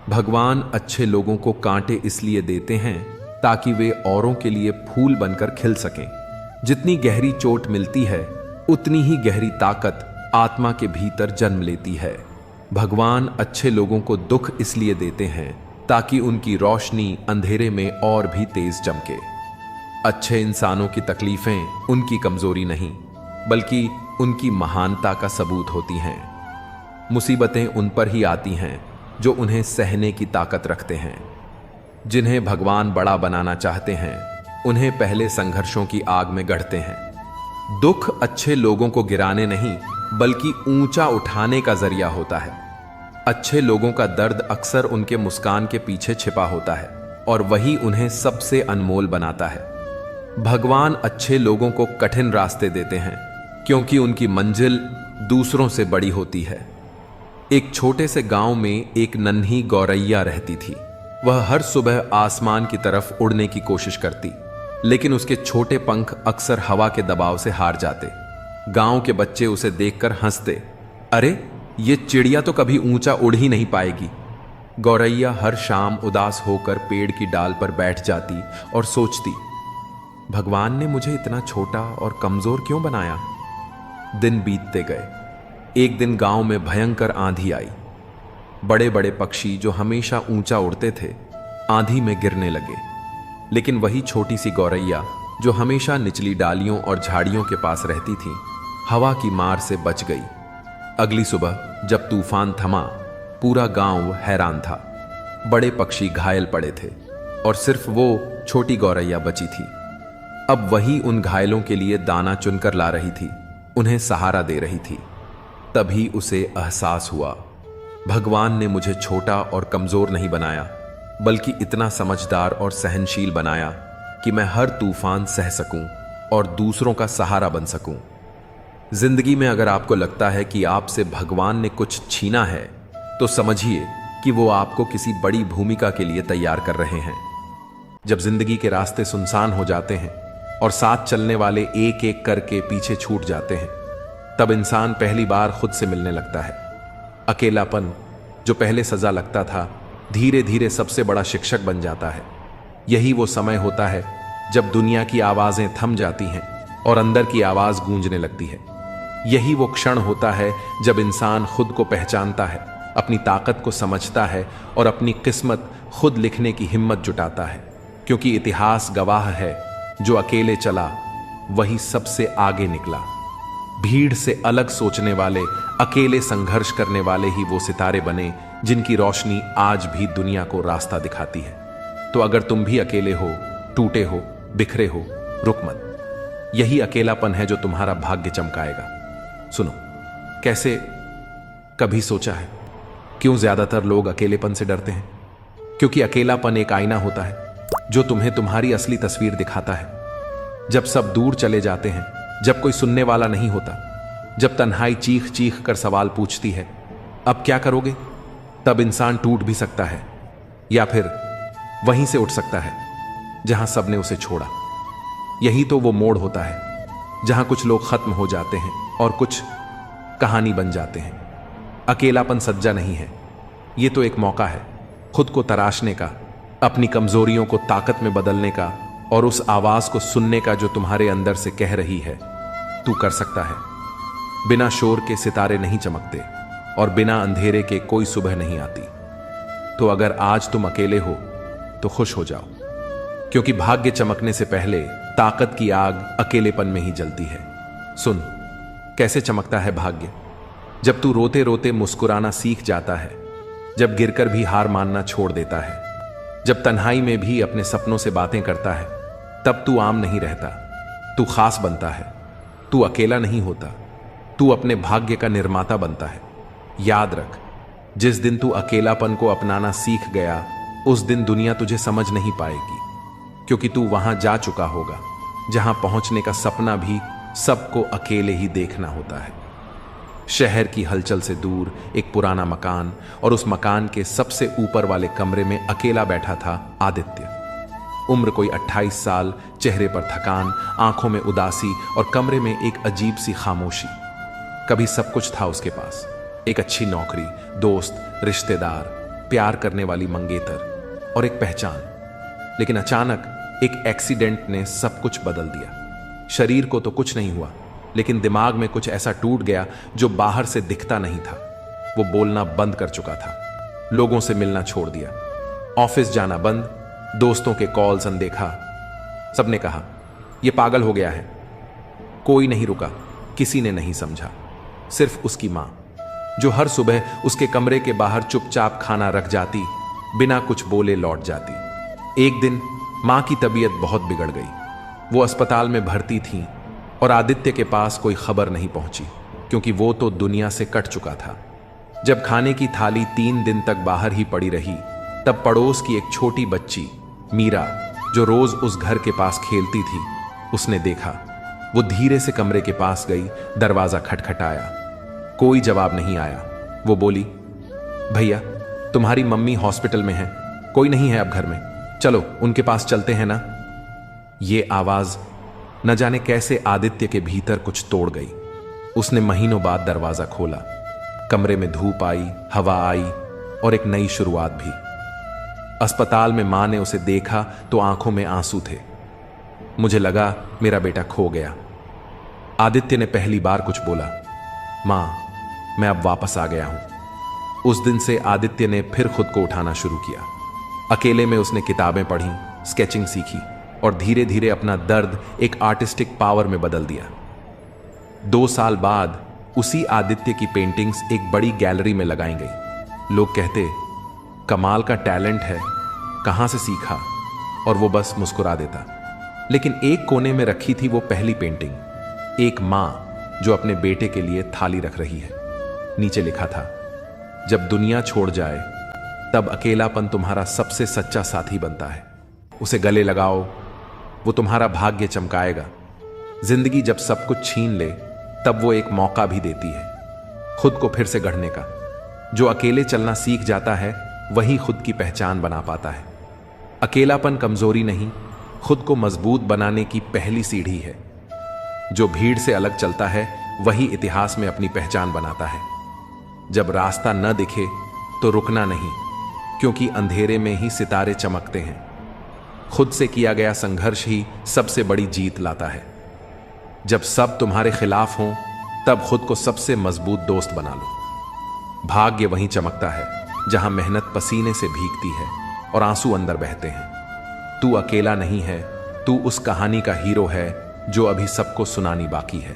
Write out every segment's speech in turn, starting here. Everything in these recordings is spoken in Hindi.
भगवान अच्छे लोगों को कांटे इसलिए देते हैं ताकि वे औरों के लिए फूल बनकर खिल सकें। जितनी गहरी चोट मिलती है उतनी ही गहरी ताकत आत्मा के भीतर जन्म लेती है। भगवान अच्छे लोगों को दुख इसलिए देते हैं ताकि उनकी रोशनी अंधेरे में और भी तेज चमके। अच्छे इंसानों की तकलीफें उनकी कमजोरी नहीं बल्कि उनकी महानता का सबूत होती हैं। मुसीबतें उन पर ही आती हैं जो उन्हें सहने की ताकत रखते हैं। जिन्हें भगवान बड़ा बनाना चाहते हैं उन्हें पहले संघर्षों की आग में गढ़ते हैं। दुख अच्छे लोगों को गिराने नहीं बल्कि ऊंचा उठाने का जरिया होता है। अच्छे लोगों का दर्द अक्सर उनके मुस्कान के पीछे छिपा होता है और वही उन्हें सबसे अनमोल बनाता है। भगवान अच्छे लोगों को कठिन रास्ते देते हैं क्योंकि उनकी मंजिल दूसरों से बड़ी होती है। एक छोटे से गांव में एक नन्ही गौरैया रहती थी। वह हर सुबह आसमान की तरफ उड़ने की कोशिश करती, लेकिन उसके छोटे पंख अक्सर हवा के दबाव से हार जाते। गांव के बच्चे उसे देखकर हंसते, अरे ये चिड़िया तो कभी ऊंचा उड़ ही नहीं पाएगी। गौरैया हर शाम उदास होकर पेड़ की डाल पर बैठ जाती और सोचती, भगवान ने मुझे इतना छोटा और कमजोर क्यों बनाया। दिन बीतते गए। एक दिन गांव में भयंकर आंधी आई। बड़े बड़े पक्षी जो हमेशा ऊंचा उड़ते थे आंधी में गिरने लगे, लेकिन वही छोटी सी गौरैया जो हमेशा निचली डालियों और झाड़ियों के पास रहती थी हवा की मार से बच गई। अगली सुबह जब तूफान थमा, पूरा गांव हैरान था। बड़े पक्षी घायल पड़े थे और सिर्फ वो छोटी गौरैया बची थी। अब वही उन घायलों के लिए दाना चुनकर ला रही थी, उन्हें सहारा दे रही थी। तभी उसे एहसास हुआ, भगवान ने मुझे छोटा और कमजोर नहीं बनाया बल्कि इतना समझदार और सहनशील बनाया कि मैं हर तूफान सह सकूं और दूसरों का सहारा बन सकूं। जिंदगी में अगर आपको लगता है कि आपसे भगवान ने कुछ छीना है तो समझिए कि वो आपको किसी बड़ी भूमिका के लिए तैयार कर रहे हैं। जब जिंदगी के रास्ते सुनसान हो जाते हैं और साथ चलने वाले एक एक करके पीछे छूट जाते हैं, तब इंसान पहली बार खुद से मिलने लगता है। अकेलापन जो पहले सजा लगता था धीरे धीरे सबसे बड़ा शिक्षक बन जाता है। यही वो समय होता है जब दुनिया की आवाजें थम जाती हैं और अंदर की आवाज गूंजने लगती है। यही वो क्षण होता है जब इंसान खुद को पहचानता है, अपनी ताकत को समझता है और अपनी किस्मत खुद लिखने की हिम्मत जुटाता है। क्योंकि इतिहास गवाह है, जो अकेले चला वही सबसे आगे निकला। भीड़ से अलग सोचने वाले, अकेले संघर्ष करने वाले ही वो सितारे बने जिनकी रोशनी आज भी दुनिया को रास्ता दिखाती है। तो अगर तुम भी अकेले हो, टूटे हो, बिखरे हो, रुक मत। यही अकेलापन है जो तुम्हारा भाग्य चमकाएगा। सुनो, कैसे कभी सोचा है क्यों ज्यादातर लोग अकेलेपन से डरते हैं? क्योंकि अकेलापन एक आईना होता है जो तुम्हें तुम्हारी असली तस्वीर दिखाता है। जब सब दूर चले जाते हैं, जब कोई सुनने वाला नहीं होता, जब तन्हाई चीख चीख कर सवाल पूछती है, अब क्या करोगे? तब इंसान टूट भी सकता है या फिर वहीं से उठ सकता है जहां सबने उसे छोड़ा। यही तो वो मोड़ होता है जहां कुछ लोग खत्म हो जाते हैं और कुछ कहानी बन जाते हैं। अकेलापन सज्जा नहीं है, ये तो एक मौका है खुद को तराशने का, अपनी कमजोरियों को ताकत में बदलने का और उस आवाज को सुनने का जो तुम्हारे अंदर से कह रही है, तू कर सकता है। बिना शोर के सितारे नहीं चमकते और बिना अंधेरे के कोई सुबह नहीं आती। तो अगर आज तुम अकेले हो तो खुश हो जाओ, क्योंकि भाग्य चमकने से पहले ताकत की आग अकेलेपन में ही जलती है। सुन, कैसे चमकता है भाग्य? जब तू रोते रोते मुस्कुराना सीख जाता है, जब गिरकर भी हार मानना छोड़ देता है, जब तन्हाई में भी अपने सपनों से बातें करता है, तब तू आम नहीं रहता, तू खास बनता है। तू अकेला नहीं होता, तू अपने भाग्य का निर्माता बनता है। याद रख, जिस दिन तू अकेलापन को अपनाना सीख गया, उस दिन दुनिया तुझे समझ नहीं पाएगी, क्योंकि तू वहां जा चुका होगा जहां पहुंचने का सपना भी सबको अकेले ही देखना होता है। शहर की हलचल से दूर एक पुराना मकान, और उस मकान के सबसे ऊपर वाले कमरे में अकेला बैठा था आदित्य। उम्र कोई 28 साल, चेहरे पर थकान, आंखों में उदासी और कमरे में एक अजीब सी खामोशी। कभी सब कुछ था उसके पास, एक अच्छी नौकरी, दोस्त, रिश्तेदार, प्यार करने वाली मंगेतर और एक पहचान। लेकिन अचानक एक एक्सीडेंट ने सब कुछ बदल दिया। शरीर को तो कुछ नहीं हुआ, लेकिन दिमाग में कुछ ऐसा टूट गया जो बाहर से दिखता नहीं था। वो बोलना बंद कर चुका था, लोगों से मिलना छोड़ दिया, ऑफिस जाना बंद, दोस्तों के कॉल्स अनदेखा। सबने कहा यह पागल हो गया है। कोई नहीं रुका, किसी ने नहीं समझा। सिर्फ उसकी मां, जो हर सुबह उसके कमरे के बाहर चुपचाप खाना रख जाती, बिना कुछ बोले लौट जाती। एक दिन मां की तबीयत बहुत बिगड़ गई। वो अस्पताल में भर्ती थी और आदित्य के पास कोई खबर नहीं पहुंची, क्योंकि वो तो दुनिया से कट चुका था। जब खाने की थाली 3 दिन तक बाहर ही पड़ी रही, तब पड़ोस की एक छोटी बच्ची मीरा, जो रोज उस घर के पास खेलती थी, उसने देखा। वो धीरे से कमरे के पास गई, दरवाजा खटखटाया। कोई जवाब नहीं आया। वो बोली, भैया तुम्हारी मम्मी हॉस्पिटल में है, कोई नहीं है अब घर में, चलो उनके पास चलते हैं ना। ये आवाज न जाने कैसे आदित्य के भीतर कुछ तोड़ गई। उसने महीनों बाद दरवाजा खोला। कमरे में धूप आई, हवा आई और एक नई शुरुआत भी। अस्पताल में मां ने उसे देखा तो आंखों में आंसू थे। मुझे लगा मेरा बेटा खो गया। आदित्य ने पहली बार कुछ बोला, मां मैं अब वापस आ गया हूं। उस दिन से आदित्य ने फिर खुद को उठाना शुरू किया। अकेले में उसने किताबें पढ़ी, स्केचिंग सीखी और धीरे धीरे अपना दर्द एक आर्टिस्टिक पावर में बदल दिया। 2 साल बाद उसी आदित्य की पेंटिंग्स एक बड़ी गैलरी में लगाई गई। लोग कहते, कमाल का टैलेंट है, कहां से सीखा? और वो बस मुस्कुरा देता। लेकिन एक कोने में रखी थी वो पहली पेंटिंग, एक मां जो अपने बेटे के लिए थाली रख रही है। नीचे लिखा था, जब दुनिया छोड़ जाए तब अकेलापन तुम्हारा सबसे सच्चा साथी बनता है। उसे गले लगाओ, वो तुम्हारा भाग्य चमकाएगा। जिंदगी जब सब कुछ छीन ले तब वो एक मौका भी देती है खुद को फिर से गढ़ने का। जो अकेले चलना सीख जाता है वही खुद की पहचान बना पाता है। अकेलापन कमजोरी नहीं, खुद को मजबूत बनाने की पहली सीढ़ी है। जो भीड़ से अलग चलता है वही इतिहास में अपनी पहचान बनाता है। जब रास्ता न दिखे तो रुकना नहीं, क्योंकि अंधेरे में ही सितारे चमकते हैं। खुद से किया गया संघर्ष ही सबसे बड़ी जीत लाता है। जब सब तुम्हारे खिलाफ हों तब खुद को सबसे मजबूत दोस्त बना लो। भाग्य वहीं चमकता है जहां मेहनत पसीने से भीगती है और आंसू अंदर बहते हैं। तू अकेला नहीं है, तू उस कहानी का हीरो है जो अभी सबको सुनानी बाकी है।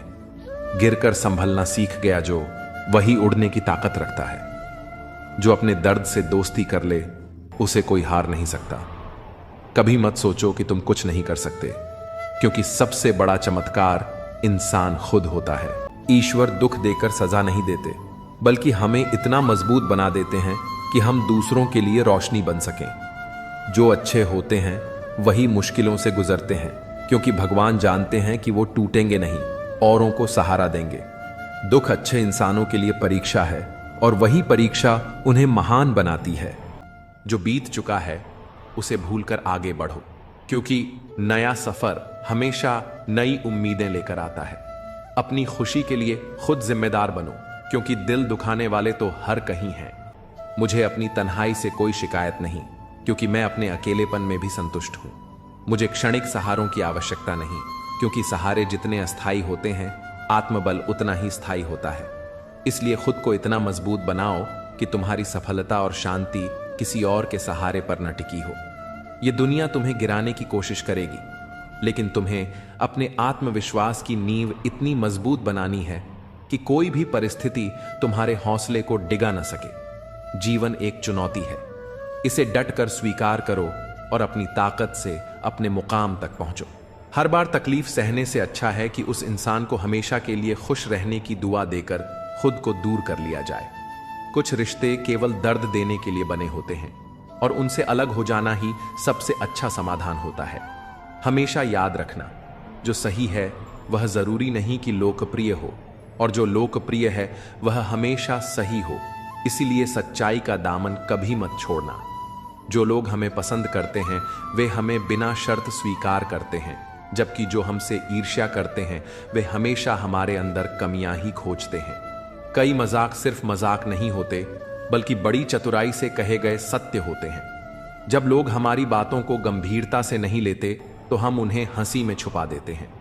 गिरकर संभलना सीख गया जो, वही उड़ने की ताकत रखता है। जो अपने दर्द से दोस्ती कर ले उसे कोई हार नहीं सकता। कभी मत सोचो कि तुम कुछ नहीं कर सकते, क्योंकि सबसे बड़ा चमत्कार इंसान खुद होता है। ईश्वर दुख देकर सजा नहीं देते, बल्कि हमें इतना मजबूत बना देते हैं कि हम दूसरों के लिए रोशनी बन सकें। जो अच्छे होते हैं वही मुश्किलों से गुजरते हैं, क्योंकि भगवान जानते हैं कि वो टूटेंगे नहीं, औरों को सहारा देंगे। दुख अच्छे इंसानों के लिए परीक्षा है और वही परीक्षा उन्हें महान बनाती है। जो बीत चुका है उसे भूलकर आगे बढ़ो, क्योंकि नया सफर हमेशा नई उम्मीदें लेकर आता है। अपनी खुशी के लिए खुद जिम्मेदार बनो, क्योंकि दिल दुखाने वाले तो हर कहीं हैं। मुझे अपनी तन्हाई से कोई शिकायत नहीं, क्योंकि मैं अपने अकेलेपन में भी संतुष्ट हूं। मुझे क्षणिक सहारों की आवश्यकता नहीं, क्योंकि सहारे जितने अस्थायी होते हैं आत्मबल उतना ही स्थायी होता है। इसलिए खुद को इतना मजबूत बनाओ कि तुम्हारी सफलता और शांति किसी और के सहारे पर न टिकी हो। ये दुनिया तुम्हें गिराने की कोशिश करेगी, लेकिन तुम्हें अपने आत्मविश्वास की नींव इतनी मजबूत बनानी है कि कोई भी परिस्थिति तुम्हारे हौसले को डिगा न सके। जीवन एक चुनौती है, इसे डटकर स्वीकार करो और अपनी ताकत से अपने मुकाम तक पहुंचो। हर बार तकलीफ सहने से अच्छा है कि उस इंसान को हमेशा के लिए खुश रहने की दुआ देकर खुद को दूर कर लिया जाए। कुछ रिश्ते केवल दर्द देने के लिए बने होते हैं और उनसे अलग हो जाना ही सबसे अच्छा समाधान होता है। हमेशा याद रखना, जो सही है वह जरूरी नहीं कि लोकप्रिय हो, और जो लोकप्रिय है वह हमेशा सही हो। इसीलिए सच्चाई का दामन कभी मत छोड़ना। जो लोग हमें पसंद करते हैं वे हमें बिना शर्त स्वीकार करते हैं, जबकि जो हमसे ईर्ष्या करते हैं वे हमेशा हमारे अंदर कमियां ही खोजते हैं। कई मजाक सिर्फ मजाक नहीं होते, बल्कि बड़ी चतुराई से कहे गए सत्य होते हैं। जब लोग हमारी बातों को गंभीरता से नहीं लेते तो हम उन्हें हंसी में छुपा देते हैं।